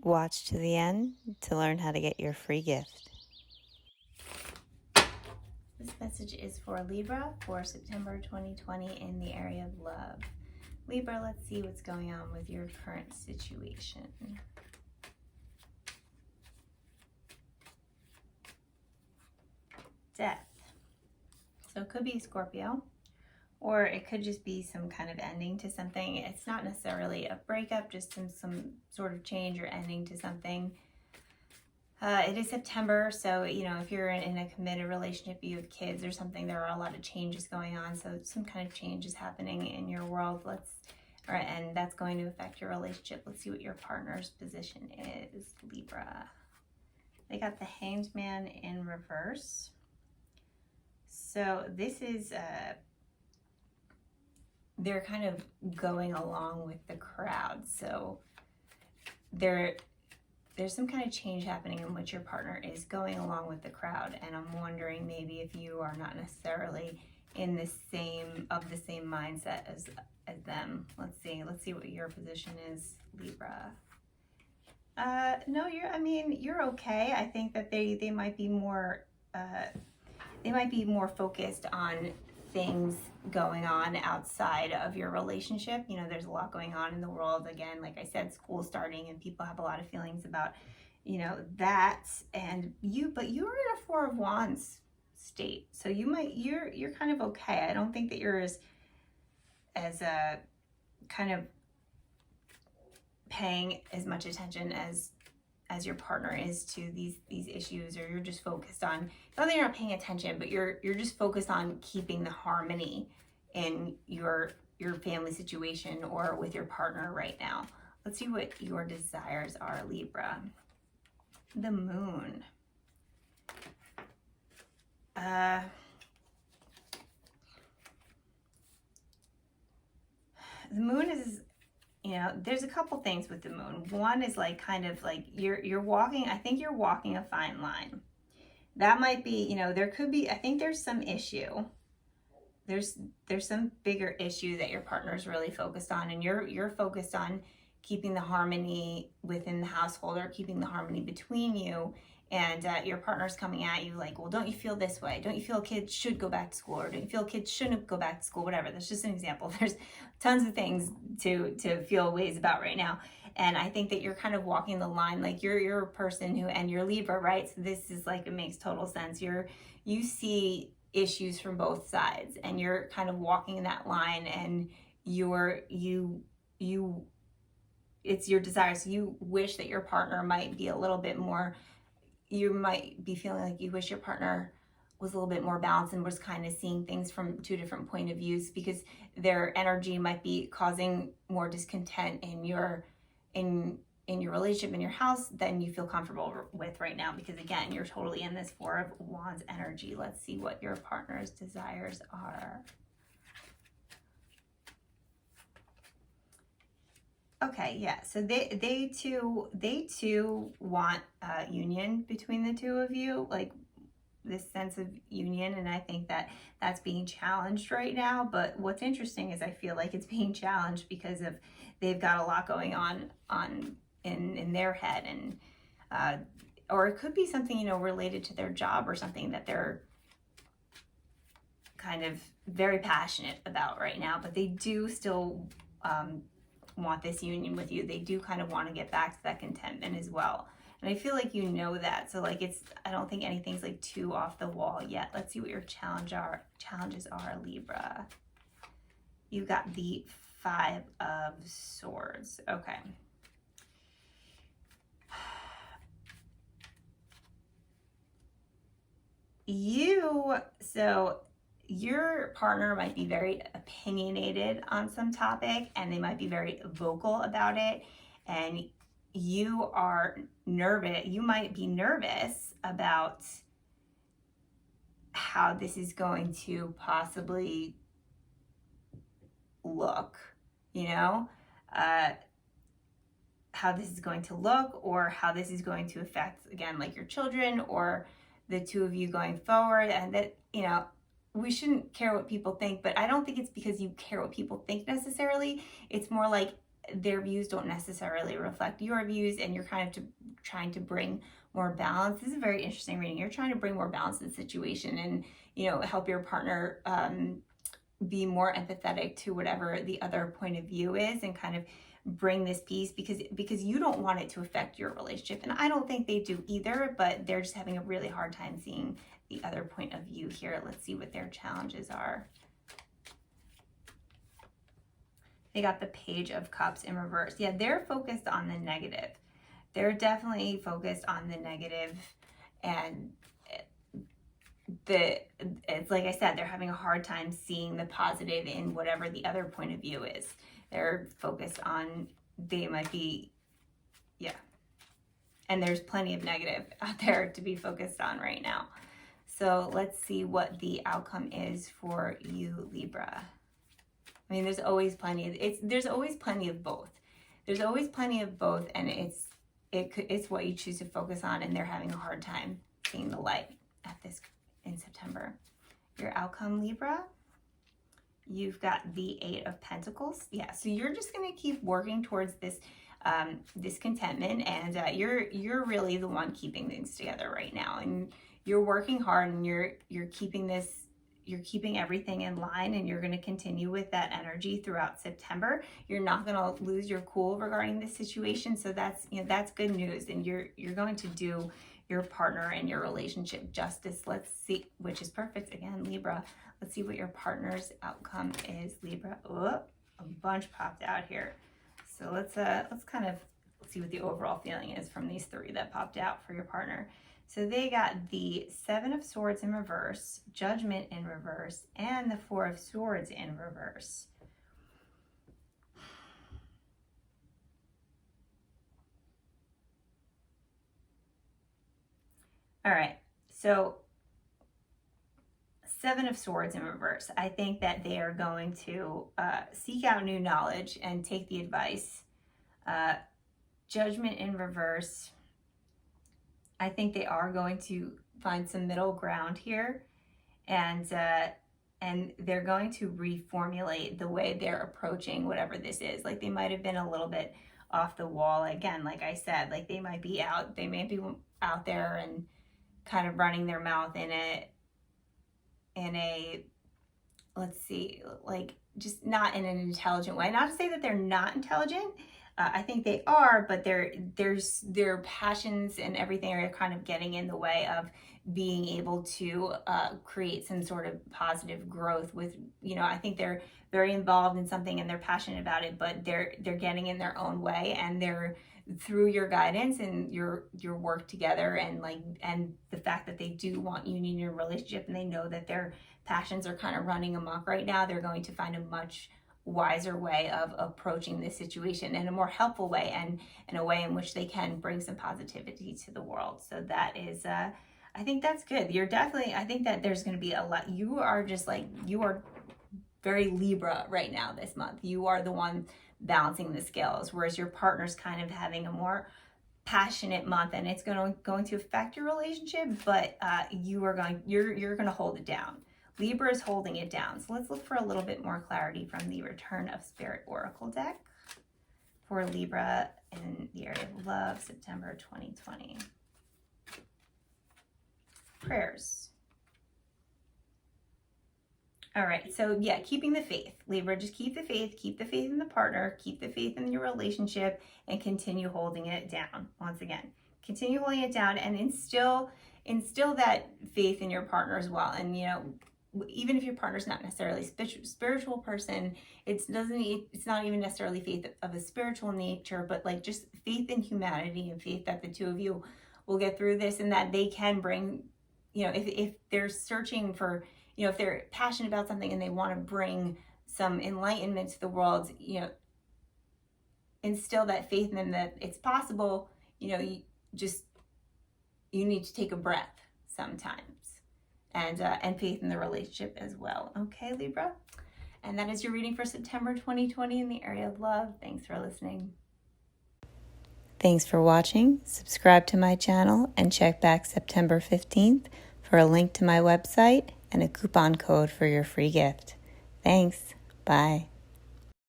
Watch to the end to learn how to get your free gift. This message is for Libra for September 2020 in the area of love. Libra, let's see what's going on with your current situation. Death. So it could be Scorpio, or it could just be some kind of ending to something. It's not necessarily a breakup, just some sort of change or ending to something. It is September, so if you're in a committed relationship, you have kids or something, there are a lot of changes going on. So some kind of change is happening in your world. And that's going to affect your relationship. Let's see what your partner's position is, Libra. They got the Hanged Man in reverse. So this is, they're kind of going along with the crowd. So there's some kind of change happening in which your partner is going along with the crowd. And I'm wondering maybe if you are not necessarily in the same mindset as them. Let's see what your position is, Libra. No, you're okay. I think that they might be more focused on things going on outside of your relationship. There's a lot going on in the world. Again, like I said, school starting, and people have a lot of feelings about, that. But you're in a Four of Wands state, so you're kind of okay. I don't think that you're as a kind of paying as much attention as your partner is to these issues, or you're just focused on, not that you're not paying attention, but you're just focused on keeping the harmony in your family situation or with your partner right now. Let's see what your desires are, Libra. The Moon. The Moon is, there's a couple things with the Moon. One is you're walking, I think you're walking a fine line. That might be, there could be, I think there's some issue. There's some bigger issue that your partner's really focused on, and you're focused on keeping the harmony within the household, or keeping the harmony between you. And your partner's coming at you like, well, don't you feel this way? Don't you feel kids should go back to school? Or don't you feel kids shouldn't go back to school? Whatever. That's just an example. There's tons of things to feel ways about right now. And I think that you're kind of walking the line, like you're a person and you're Libra, right? So this is it makes total sense. You see issues from both sides, and you're kind of walking that line, and it's your desires. You wish that your partner might be a little bit more, you might be feeling like you wish your partner was a little bit more balanced and was kind of seeing things from two different point of views, because their energy might be causing more discontent in your relationship, in your house, than you feel comfortable with right now, because again, you're totally in this Four of Wands energy. Let's see what your partner's desires are. Okay, yeah, so they too want union between the two of you, like this sense of union, and I think that that's being challenged right now. But what's interesting is I feel like it's being challenged because they've got a lot going on in their head, and or it could be something related to their job, or something that they're kind of very passionate about right now, but they do still want this union with you. They do kind of want to get back to that contentment as well. And I feel like that. So I don't think anything's too off the wall yet. Let's see what your challenges are, Libra. You got the Five of Swords. Okay. Your partner might be very opinionated on some topic, and they might be very vocal about it, and you are nervous. You might be nervous about how this is going to possibly look, how this is going to look, or how this is going to affect, again, your children or the two of you going forward. And that, we shouldn't care what people think, but I don't think it's because you care what people think necessarily. It's more like their views don't necessarily reflect your views, and you're kind of trying to bring more balance. This is a very interesting reading. You're trying to bring more balance to the situation and, help your partner be more empathetic to whatever the other point of view is, and kind of bring this peace, because you don't want it to affect your relationship. And I don't think they do either, but they're just having a really hard time seeing the other point of view here. Let's see what their challenges are. They got the Page of Cups in reverse. Yeah, they're focused on the negative. They're definitely focused on the negative, and it's like I said, they're having a hard time seeing the positive in whatever the other point of view is. They're focused on, they might be, yeah. And there's plenty of negative out there to be focused on right now. So let's see what the outcome is for you, Libra. I mean, there's always plenty of both. There's always plenty of both, and it's what you choose to focus on, and they're having a hard time seeing the light at this in September. Your outcome, Libra, you've got the 8 of Pentacles. Yeah, so you're just going to keep working towards this this contentment, and you're really the one keeping things together right now, and you're working hard, and you're keeping everything in line, and you're going to continue with that energy throughout September. You're not going to lose your cool regarding this situation, so that's good news, and you're going to do your partner and your relationship justice. Let's see, which is perfect again, Libra. Let's see what your partner's outcome is, Libra. Oh, a bunch popped out here, so let's kind of see what the overall feeling is from these 3 that popped out for your partner. So they got the 7 of Swords in reverse, Judgment in reverse, and the 4 of Swords in reverse. All right, so 7 of Swords in reverse. I think that they are going to seek out new knowledge and take the advice. Judgment in reverse. I think they are going to find some middle ground here, and they're going to reformulate the way they're approaching whatever this is. Like, they might have been a little bit off the wall again, like I said. Like, they may be out there and kind of running their mouth in a let's see, like, just not in an intelligent way. Not to say that they're not intelligent. I think they are, but their passions and everything are kind of getting in the way of being able to create some sort of positive growth with, I think they're very involved in something and they're passionate about it, but they're getting in their own way, and they're, through your guidance and your work together, and the fact that they do want union in your relationship, and they know that their passions are kind of running amok right now, they're going to find a much wiser way of approaching this situation, in a more helpful way, and in a way in which they can bring some positivity to the world. So that is, I think that's good. I think that there's going to be a lot. You are very Libra right now this month. You are the one balancing the scales, whereas your partner's kind of having a more passionate month, and it's going to affect your relationship, but you're going to hold it down. Libra is holding it down. So let's look for a little bit more clarity from the Return of Spirit Oracle deck for Libra in the area of love, September 2020. Prayers. All right, so yeah, keeping the faith. Libra, just keep the faith in the partner, keep the faith in your relationship, and continue holding it down. Once again, continue holding it down, and instill that faith in your partner as well. And even if your partner's not necessarily a spiritual person, it's not even necessarily faith of a spiritual nature, but like just faith in humanity, and faith that the two of you will get through this, and that they can bring, if they're searching for, if they're passionate about something and they want to bring some enlightenment to the world, instill that faith in them that it's possible. You need to take a breath sometimes. And faith in the relationship as well. Okay, Libra? And that is your reading for September 2020 in the area of love. Thanks for listening. Thanks for watching. Subscribe to my channel and check back September 15th for a link to my website and a coupon code for your free gift. Thanks. Bye.